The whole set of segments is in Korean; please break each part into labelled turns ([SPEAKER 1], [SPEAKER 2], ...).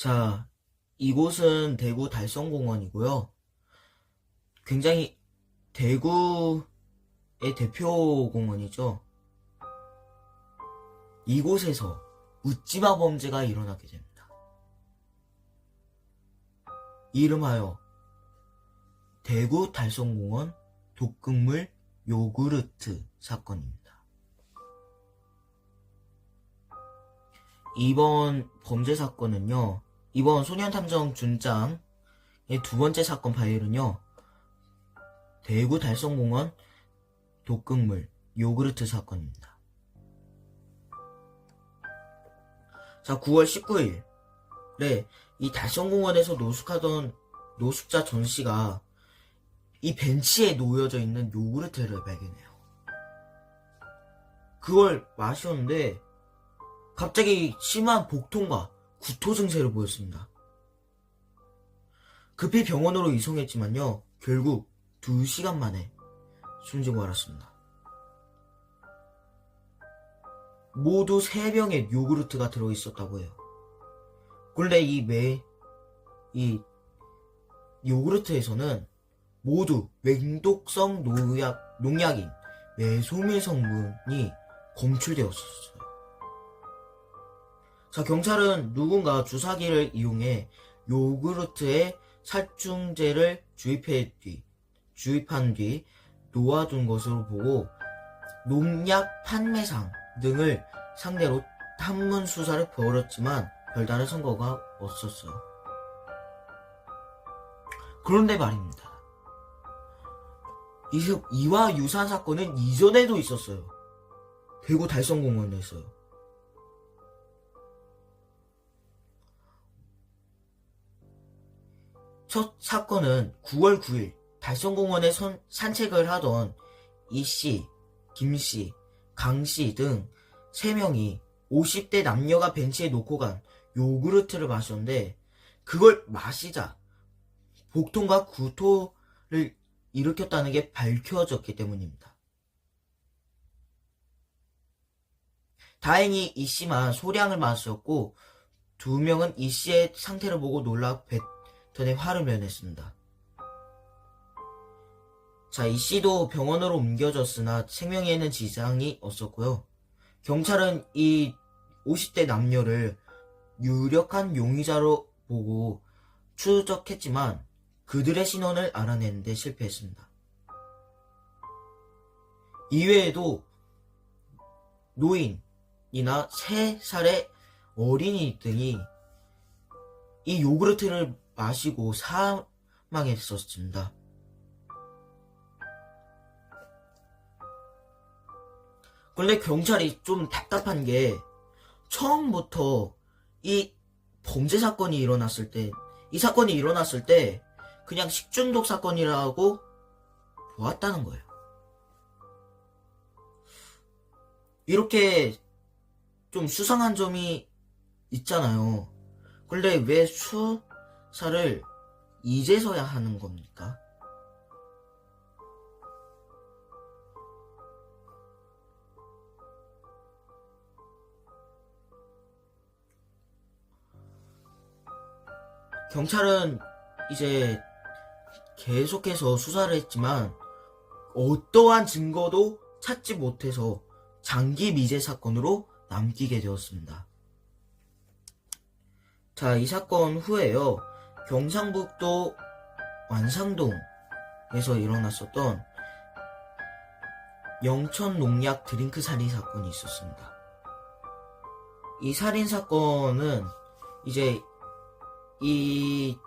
[SPEAKER 1] 자, 이곳은 대구 달성공원이고요. 굉장히 대구의 대표 공원이죠. 이곳에서 묻지마 범죄가 일어나게 됩니다. 이름하여 대구 달성공원 독극물 요구르트 사건입니다. 이번 범죄 사건은요, 이번 소년탐정 준짱의 두 번째 사건 파일은요, 대구 달성공원 독극물 요구르트 사건입니다. 자, 9월 19일에 이 달성공원에서 노숙하던 노숙자 전씨가 이 벤치에 놓여져 있는 요구르트를 발견해요. 그걸 마셨는데 갑자기 심한 복통과 구토 증세를 보였습니다. 급히 병원으로 이송했지만요, 결국 2시간 만에 숨지고 말았습니다. 모두 3병의 요구르트가 들어있었다고 해요. 그런데 이 요구르트에서는 모두 맹독성 농약인 메소밀 성분이 검출되었었어요. 자, 경찰은 누군가 주사기를 이용해 요구르트에 살충제를 주입한 뒤 놓아둔 것으로 보고 농약 판매상 등을 상대로 탐문 수사를 벌였지만 별다른 선거가 없었어요. 그런데 말입니다. 이와 유사한 사건은 이전에도 있었어요. 대구 달성공원에서요. 첫 사건은 9월 9일 달성공원에 산책을 하던 이씨, 김씨, 강씨 등 3명이 50대 남녀가 벤치에 놓고 간 요구르트를 마셨는데 그걸 마시자 복통과 구토를 일으켰다는 게 밝혀졌기 때문입니다. 다행히 이씨만 소량을 마셨고 2명은 이씨의 상태를 보고 놀라 뱉더니 화를 면했습니다. 자, 이씨도 병원으로 옮겨졌으나 생명에는 지장이 없었고요. 경찰은 이 50대 남녀를 유력한 용의자로 보고 추적했지만 그들의 신원을 알아내는데 실패했습니다. 이외에도 노인이나 3살의 어린이 등이 이 요구르트를 마시고 사망했었습니다. 그런데 경찰이 좀 답답한 게 처음부터 이 범죄 사건이 일어났을 때, 이 사건이 일어났을 때 그냥 식중독 사건이라고 보았다는 거예요. 이렇게 좀 수상한 점이 있잖아요. 그런데 왜 수사를 이제서야 하는 겁니까? 경찰은 이제 계속해서 수사를 했지만 어떠한 증거도 찾지 못해서 장기 미제 사건으로 남기게 되었습니다. 자, 이 사건 후에요, 경상북도 완상동에서 일어났었던 영천 농약 드링크 살인 사건이 있었습니다. 이 살인 사건은 이제 이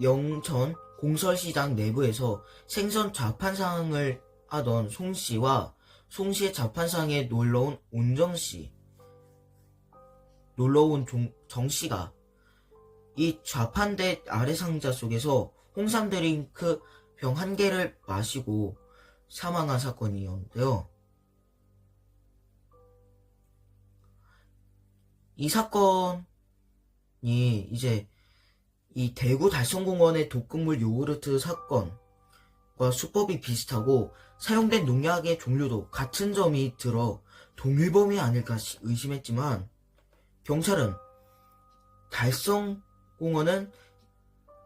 [SPEAKER 1] 영천 공설시장 내부에서 생선 자판상을 하던 송씨와 송씨의 자판상에 놀러온 정씨가 이 좌판대 아래 상자 속에서 홍삼 드링크 병 1개를 마시고 사망한 사건이었는데요. 이 사건이 이제 이 대구 달성공원의 독극물 요구르트 사건과 수법이 비슷하고 사용된 농약의 종류도 같은 점이 들어 동일범이 아닐까 의심했지만 경찰은 달성공원 홍어는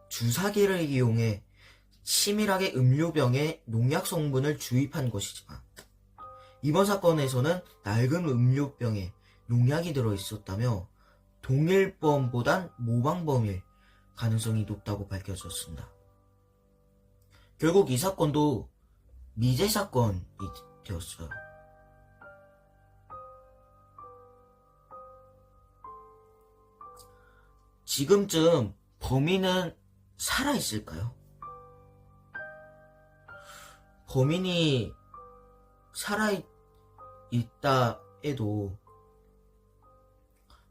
[SPEAKER 1] 주사기를 이용해 치밀하게 음료병에 농약 성분을 주입한 것이지만 이번 사건에서는 낡은 음료병에 농약이 들어있었다며 동일범보단 모방범일 가능성이 높다고 밝혀졌습니다. 결국 이 사건도 미제 사건이 되었어요. 지금쯤 범인은 살아있을까요? 범인이 살아있다 해도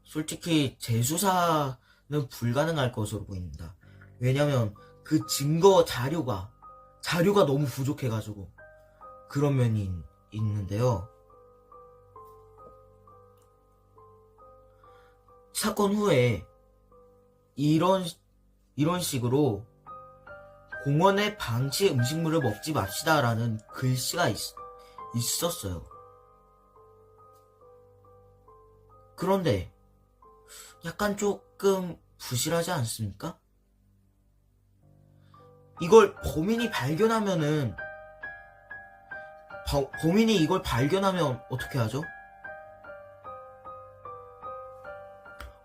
[SPEAKER 1] 솔직히 재수사는 불가능할 것으로 보입니다. 왜냐면 그 증거 자료가 너무 부족해가지고 그런 면이 있는데요. 사건 후에 이런 식으로 공원에 방치 음식물을 먹지 맙시다라는 글씨가 있었어요. 그런데 약간 조금 부실하지 않습니까? 이걸 범인이 발견하면 어떻게 하죠?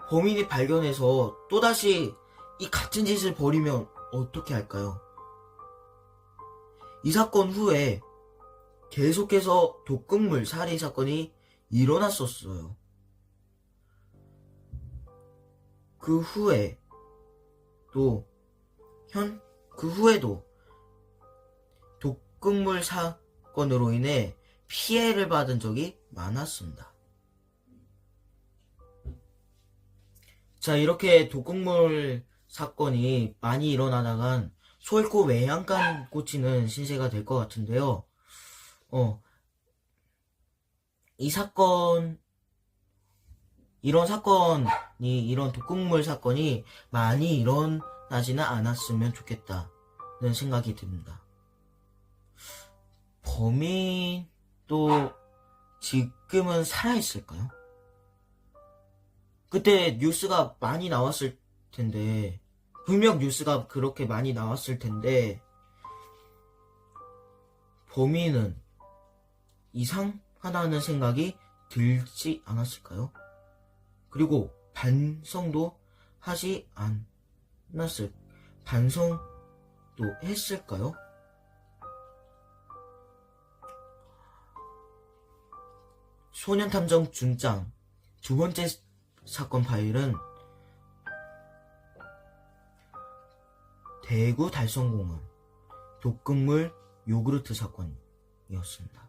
[SPEAKER 1] 범인이 발견해서 또다시 이 같은 짓을 벌이면 어떻게 할까요? 이 사건 후에 계속해서 독극물 살인 사건이 일어났었어요. 그 후에도 독극물 사건으로 인해 피해를 받은 적이 많았습니다. 자, 이렇게 독극물 사건이 많이 일어나다간 소 잃고 외양간 꽂히는 신세가 될 것 같은데요. 이런 독극물 사건이 많이 일어나지는 않았으면 좋겠다는 생각이 듭니다. 범인도 지금은 살아있을까요? 그때 뉴스가 많이 나왔을 텐데, 분명 뉴스가 그렇게 많이 나왔을 텐데, 범인은 이상하다는 생각이 들지 않았을까요? 그리고 반성도 했을까요? 소년탐정 준짱 두 번째 사건 파일은 대구 달성공원 독극물 요구르트 사건이었습니다.